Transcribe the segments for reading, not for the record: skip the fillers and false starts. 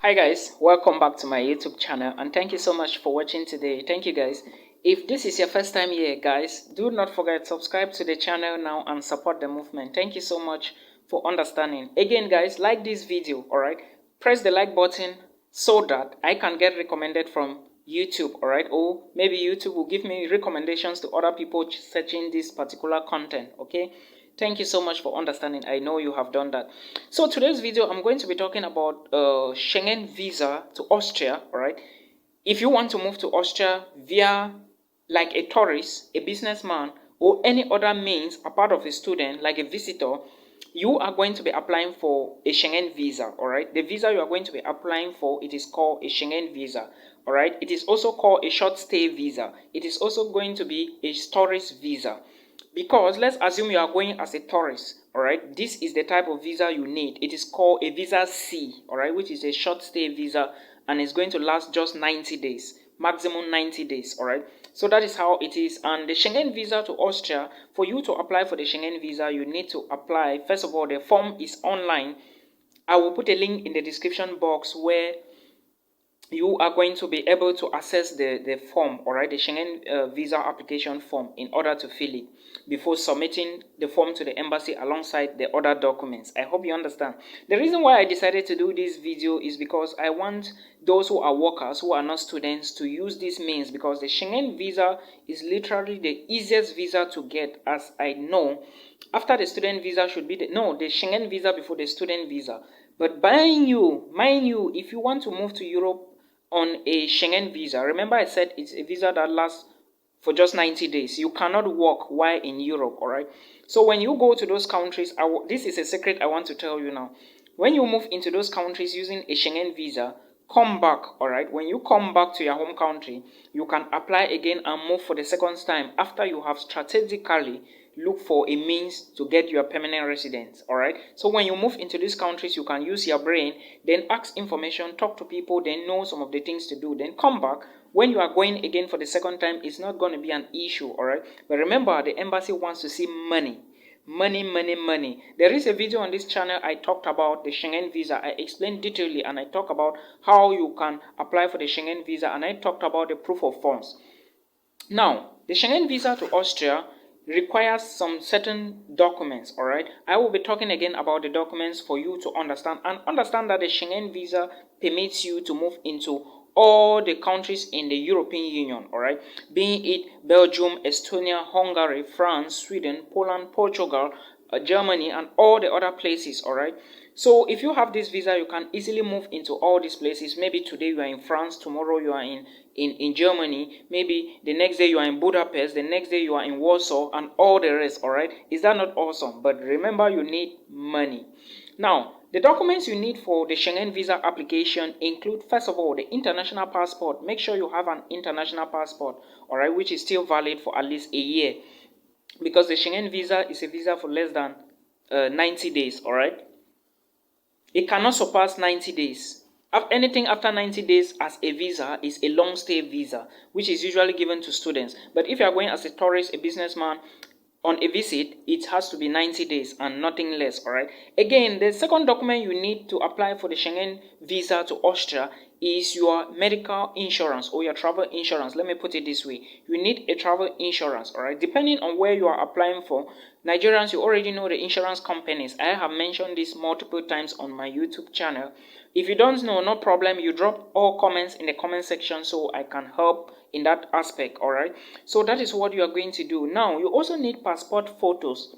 Hi guys, welcome back to my YouTube channel and thank you so much for watching today. Thank you guys. If this is your first time here guys, do not forget to subscribe to the channel now and support the movement. Thank you so much for understanding. Again guys, like this video, alright? Press the like button so that I can get recommended from YouTube, alright? Or maybe YouTube will give me recommendations to other people searching this particular content, okay? Thank you so much for understanding. I know you have done that. So today's video, I'm going to be talking about Schengen visa to Austria. All right. If you want to move to Austria via like a tourist, a businessman, or any other means, a part of a student, like a visitor, you are going to be applying for a Schengen visa. All right. The visa you are going to be applying for, it is called a Schengen visa. All right. It is also called a short stay visa. It is also going to be a tourist visa. Because let's assume you are going as a tourist, all right? This is the type of visa you need. It is called a visa C, all right, which is a short stay visa, and it's going to last just 90 days, maximum 90 days, all right? So that is how it is. And the Schengen visa to Austria, for you to apply for the Schengen visa, you need to apply. First of all, the form is online. I will put a link in the description box where you are going to be able to access the form, all right, the Schengen visa application form, in order to fill it before submitting the form to the embassy alongside the other documents. I hope you understand. The reason why I decided to do this video is because I want those who are workers, who are not students, to use this means, because the Schengen visa is literally the easiest visa to get, as I know. After the student visa should be the Schengen visa before the student visa. But mind you, if you want to move to Europe on a Schengen visa, remember I said it's a visa that lasts for just 90 days. You cannot work while in Europe, all right? So when you go to those countries, this is a secret I want to tell you now. When you move into those countries using a Schengen visa, come back, all right? When you come back to your home country, you can apply again and move for the second time after you have strategically look for a means to get your permanent residence, all right? So when you move into these countries, you can use your brain, then ask information, talk to people, then know some of the things to do, then come back. When you are going again for the second time, it's not going to be an issue, all right? But remember, the embassy wants to see money. Money. There is a video on this channel I talked about the Schengen visa. I explained detailedly, and I talk about how you can apply for the Schengen visa, and I talked about the proof of funds. Now, the Schengen visa to Austria requires some certain documents, all right? I will be talking again about the documents for you to understand, and understand that the Schengen visa permits you to move into all the countries in the European Union, all right? Being it Belgium, Estonia, Hungary, France, Sweden, Poland, Portugal, Germany, and all the other places, all right? So if you have this visa, you can easily move into all these places. Maybe today you are in France, tomorrow you are in Germany, maybe the next day you are in Budapest, the next day you are in Warsaw, and all the rest, all right? Is that not awesome? But remember, you need money. Now, the documents you need for the Schengen visa application include, first of all, the international passport. Make sure you have an international passport, all right, which is still valid for at least a year, because the Schengen visa is a visa for less than 90 days, all right? It cannot surpass 90 days. Anything after 90 days as a visa is a long stay visa, which is usually given to students. But if you are going as a tourist, a businessman, on a visit, it has to be 90 days and nothing less, all right? Again, the second document you need to apply for the Schengen visa to Austria is your medical insurance or your travel insurance. Let me put it this way. You need a travel insurance, all right? Depending on where you are applying for, Nigerians, you already know the insurance companies. I have mentioned this multiple times on my YouTube channel. If you don't know, no problem. You drop all comments in the comment section so I can help in that aspect, all right? So that is what you are going to do. Now, you also need passport photos.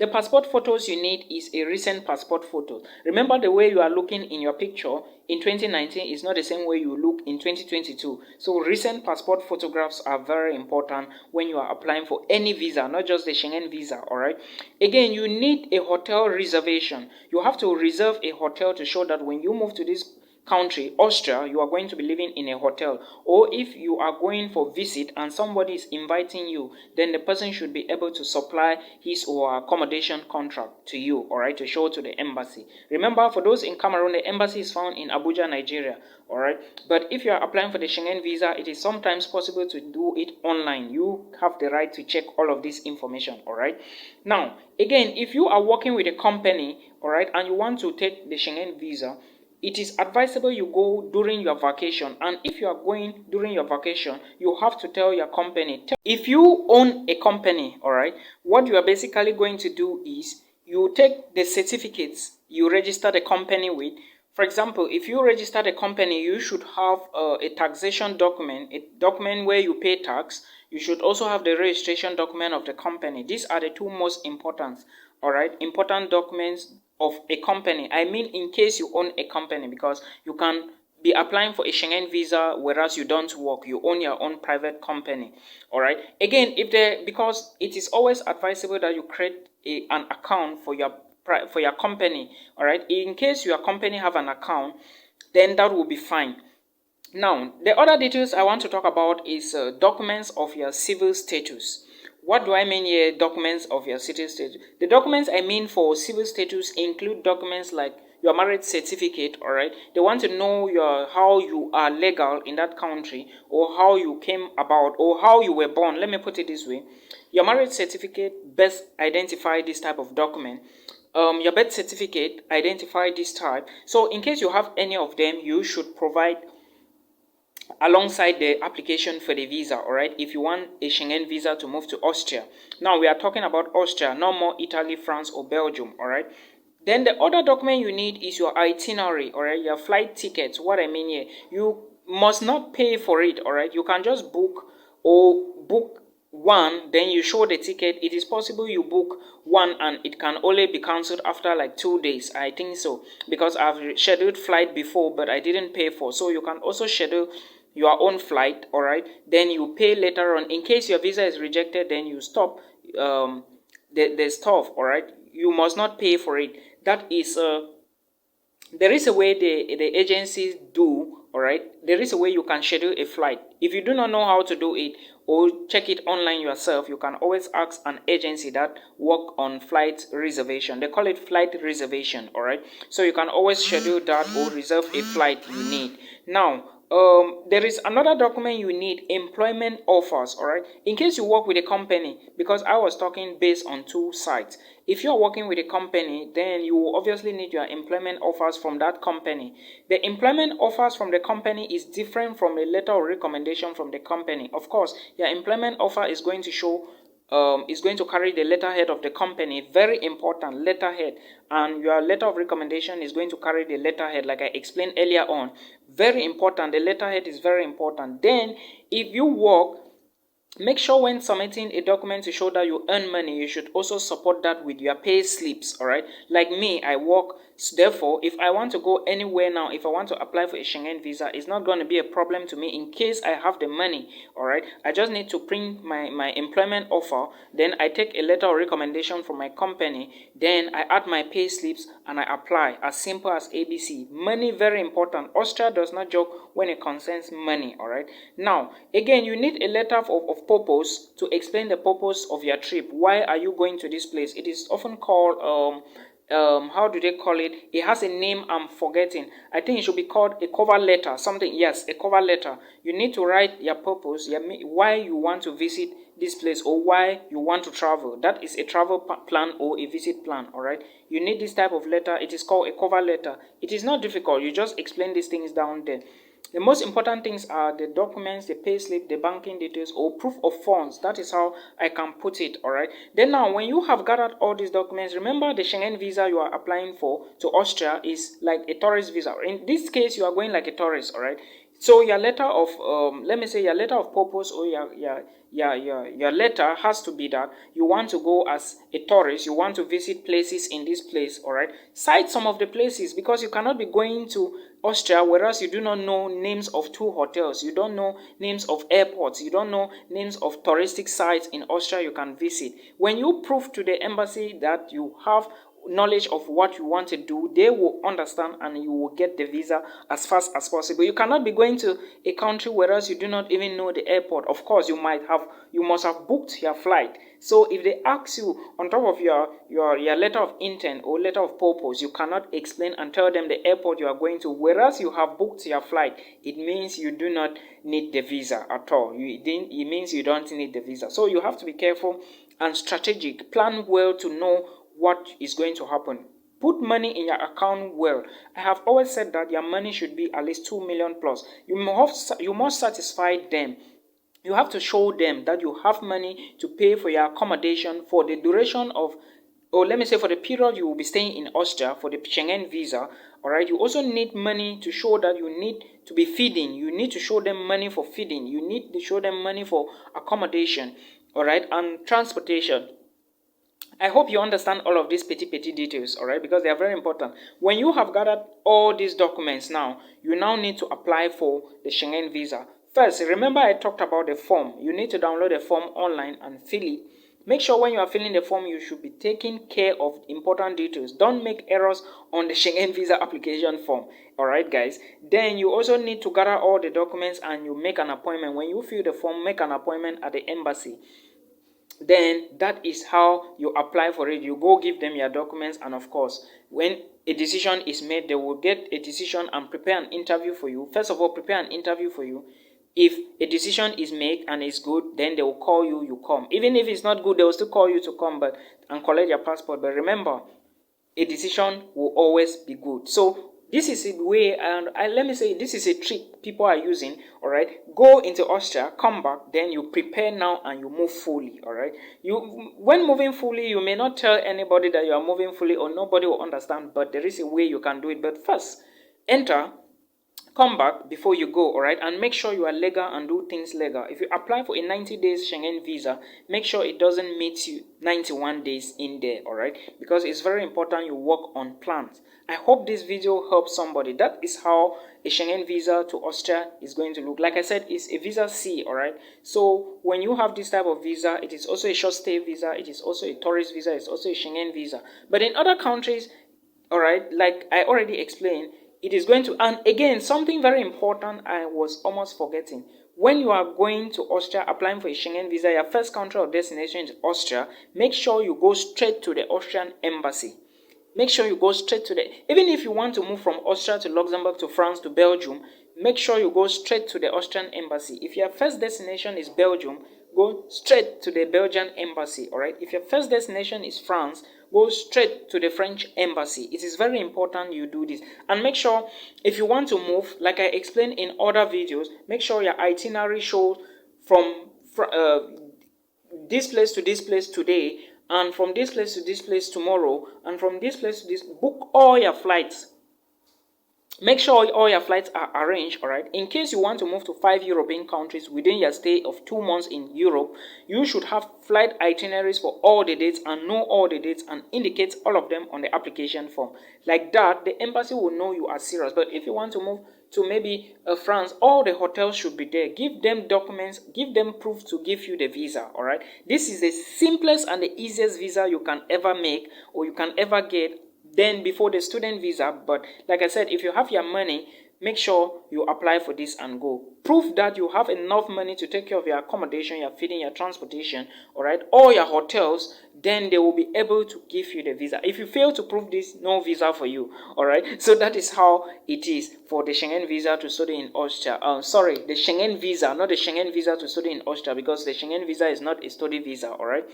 The passport photos you need is a recent passport photo. Remember, the way you are looking in your picture in 2019 is not the same way you look in 2022. So recent passport photographs are very important when you are applying for any visa, not just the Schengen visa, all right? Again, you need a hotel reservation. You have to reserve a hotel to show that when you move to this country, Austria, you are going to be living in a hotel. Or if you are going for visit and somebody is inviting you, then the person should be able to supply his or her accommodation contract to you, all right, to show to the embassy. Remember, for those in Cameroon, the embassy is found in Abuja, Nigeria, all right? But if you are applying for the Schengen visa, it is sometimes possible to do it online. You have the right to check all of this information, all right? Now, again, if you are working with a company, all right, and you want to take the Schengen visa, it is advisable you go during your vacation. And if you are going during your vacation, you have to tell your company. If you own a company, all right, what you are basically going to do is you take the certificates you register the company with. For example, if you register the company, you should have a taxation document, a document where you pay tax. You should also have the registration document of the company. These are the two most important, all right, important documents of a company. I mean, in case you own a company, because you can be applying for a Schengen visa whereas you don't work, you own your own private company. All right, again, because it is always advisable that you create an account for your company. All right, in case your company have an account, then that will be fine. Now, the other details I want to talk about is documents of your civil status. What do I mean here, documents of your civil status? The documents I mean for civil status include documents like your marriage certificate, all right? They want to know how you are legal in that country, or how you came about, or how you were born. Let me put it this way. Your marriage certificate best identify this type of document. Your birth certificate identify this type. So in case you have any of them, you should provide alongside the application for the visa, all right, if you want a Schengen visa to move to Austria. Now we are talking about Austria, no more Italy, France, or Belgium, all right. Then the other document you need is your itinerary, all right, your flight tickets. What I mean here, you must not pay for it, all right. You can just book one, then you show the ticket. It is possible you book one and it can only be cancelled after like 2 days, I think so, because I've scheduled flight before but I didn't pay for. So you can also schedule your own flight, all right, then you pay later on. In case your visa is rejected, then you stop the stuff, all right. You must not pay for it. That is there is a way the agencies do, all right. There is a way you can schedule a flight. If you do not know how to do it, or check it online yourself, you can always ask an agency that work on flight reservation. They call it flight reservation, all right. So you can always schedule that or reserve a flight you need. Now, there is another document you need, employment offers, all right. In case you work with a company, because I was talking based on two sides. If you're working with a company, then you will obviously need your employment offers from that company. The employment offers from the company is different from a letter of recommendation from the company. Of course, your employment offer is going to show is going to carry the letterhead of the company, very important letterhead, and your letter of recommendation is going to carry the letterhead, like I explained earlier on. Very important, the letterhead is very important. Then, if you work, make sure when submitting a document to show that you earn money, you should also support that with your pay slips, all right. Like me, I work. Therefore, if I want to go anywhere now, if I want to apply for a Schengen visa, it's not going to be a problem to me in case I have the money, all right. I just need to print my employment offer, then I take a letter of recommendation from my company, then I add my pay slips and I apply. As simple as ABC. Money, very important. Austria does not joke when it concerns money, all right. Now, again, you need a letter of purpose to explain the purpose of your trip. Why are you going to this place? It is often called how do they call it? It has a name I'm forgetting. I think it should be called a cover letter, something. Yes, a cover letter. You need to write your purpose, why you want to visit this place, or why you want to travel. That is a travel plan or a visit plan, all right. You need this type of letter. It is called a cover letter. It is not difficult. You just explain these things down there. The most important things are the documents, the payslip, the banking details, or proof of funds. That is how I can put it, all right. Then now, when you have gathered all these documents, remember the Schengen visa you are applying for to Austria is like a tourist visa. In this case, you are going like a tourist, all right. So your letter of, let me say your letter of purpose, or your letter has to be that you want to go as a tourist, you want to visit places in this place, all right. Cite some of the places, because you cannot be going to Austria whereas you do not know names of 2 hotels, you don't know names of airports, you don't know names of touristic sites in Austria you can visit. When you prove to the embassy that you have knowledge of what you want to do, they will understand and you will get the visa as fast as possible. You cannot be going to a country whereas you do not even know the airport. Of course, you must have booked your flight. So if they ask you on top of your letter of intent or letter of purpose, you cannot explain and tell them the airport you are going to, whereas you have booked your flight, it means you do not need the visa at all. It means you don't need the visa. So you have to be careful and strategic. Plan well to know what is going to happen. Put money in your account well. I have always said that your money should be at least 2 million plus. You must satisfy them. You have to show them that you have money to pay for your accommodation for the duration of, or let me say for the period you will be staying in Austria for the Schengen visa. All right. You also need money to show that you need to be feeding. You need to show them money for feeding. You need to show them money for accommodation. All right, and transportation. I hope you understand all of these petty details, all right, because they are very important. When you have gathered all these documents now, you now need to apply for the Schengen visa. First, remember I talked about the form. You need to download the form online and fill it. Make sure when you are filling the form, you should be taking care of important details. Don't make errors on the Schengen visa application form. All right, guys. Then you also need to gather all the documents and you make an appointment. When you fill the form, make an appointment at the embassy. Then that is how you apply for it. You go give them your documents, and of course, when a decision is made, they will get a decision and prepare an interview for you. First of all, prepare an interview for you. If a decision is made and it's good, then they will call you, you come. Even if it's not good, they will still call you to come and collect your passport. But remember, a decision will always be good. So this is a way, and let me say, this is a trick people are using. All right, go into Austria, come back, then you prepare now and you move fully. All right, when moving fully, you may not tell anybody that you are moving fully, or nobody will understand, but there is a way you can do it. But first, enter, come back before you go, all right, and make sure you are legal and do things legal. If you apply for a 90 days Schengen visa, make sure it doesn't meet you 91 days in there, all right, because it's very important you work on plans. I hope this video helps somebody. That is how a Schengen visa to Austria is going to look. Like I said, it's a visa C, all right. So when you have this type of visa, it is also a short stay visa, it is also a tourist visa, it's also a Schengen visa. But in other countries, all right, like I already explained, it is going to, and again, something very important I was almost forgetting. When you are going to Austria, applying for a Schengen visa, your first country of destination is Austria. Make sure you go straight to the Austrian embassy. Make sure you go straight to the, even if you want to move from Austria to Luxembourg to France to Belgium, make sure you go straight to the Austrian embassy. If your first destination is Belgium, go straight to the Belgian embassy, all right? If your first destination is France, go straight to the French embassy. It is very important you do this. And make sure, if you want to move, like I explained in other videos, make sure your itinerary shows from this place to this place today, and from this place to this place tomorrow, and from this place to this. Book all your flights. Make sure all your flights are arranged, all right? In case you want to move to 5 European countries within your stay of 2 months in Europe, you should have flight itineraries for all the dates and know all the dates and indicate all of them on the application form. Like that, the embassy will know you are serious. But if you want to move to maybe France, all the hotels should be there. Give them documents, give them proof to give you the visa, all right? This is the simplest and the easiest visa you can ever make or you can ever get, then before the student visa. But like I said, if you have your money, make sure you apply for this and go. Prove that you have enough money to take care of your accommodation, your feeding, your transportation, all right, all your hotels, then they will be able to give you the visa. If you fail to prove this, no visa for you, all right? So that is how it is for the Schengen visa to study in Austria. Sorry, the Schengen visa, not the Schengen visa to study in Austria, because the Schengen visa is not a study visa, all right?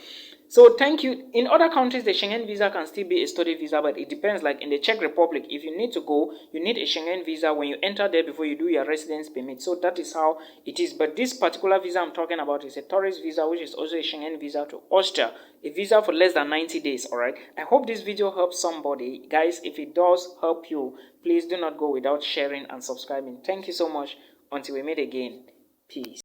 So thank you. In other countries, the Schengen visa can still be a study visa, but it depends. Like in the Czech Republic, if you need to go, you need a Schengen visa when you enter there before you do your residence permit. So that is how it is. But this particular visa I'm talking about is a tourist visa, which is also a Schengen visa to Austria, a visa for less than 90 days, all right? I hope this video helps somebody. Guys, if it does help you, please do not go without sharing and subscribing. Thank you so much. Until we meet again, peace.